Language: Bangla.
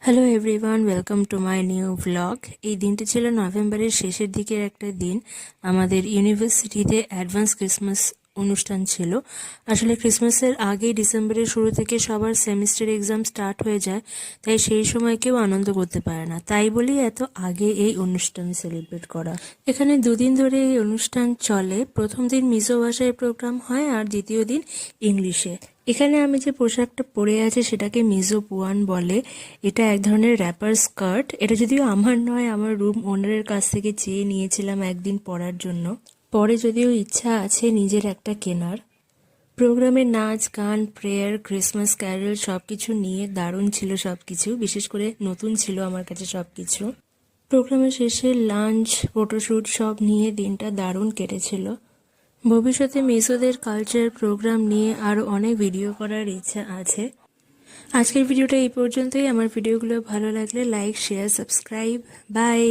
Hello everyone, welcome to my new blog. এই দিনটি ছিল নভেম্বরের শেষের দিকের একটা দিন। আমাদের ইউনিভার্সিটিতে অ্যাডভান্স ক্রিসমাস অনুষ্ঠান ছিল। আসলে ক্রিসমাসের আগেই ডিসেম্বরের শুরু থেকে সবার সেমিস্টার এক্সাম স্টার্ট হয়ে যায়, তাই সেই সময় কেউ আনন্দ করতে পারে না। তাই বলেই এত আগে এই অনুষ্ঠান সেলিব্রেট করা। এখানে দুদিন ধরে এই অনুষ্ঠান চলে। প্রথম দিন মিজো ভাষায় প্রোগ্রাম হয় আর দ্বিতীয় দিন ইংলিশে। এখানে আমি যে পোশাকটা পরে আছি সেটাকে মিজো পুয়ান বলে। এটা এক ধরনের র্যাপার স্কার্ট। এটা যদিও আমার নয়, আমার রুম ওনারের কাছ থেকে চেয়ে নিয়েছিলাম একদিন পরার জন্য। পরে যদিও ইচ্ছা আছে নিজের একটা কেনার। প্রোগ্রামে নাচ গান প্রেয়ার ক্রিসমাস ক্যারল সবকিছু নিয়ে দারুণ ছিল সবকিছু। বিশেষ করে নতুন ছিল আমার কাছে সবকিছু। প্রোগ্রামের শেষে লাঞ্চ ফটোশ্যুট সব নিয়ে দিনটা দারুণ কেটেছিল। ভবিষ্যতে মিজোদের কালচার প্রোগ্রাম নিয়ে আরও অনেক ভিডিও করার ইচ্ছা আছে। আজকের ভিডিওটা এই পর্যন্তই। আমার ভিডিওগুলো ভালো লাগলে লাইক শেয়ার সাবস্ক্রাইব। বাই।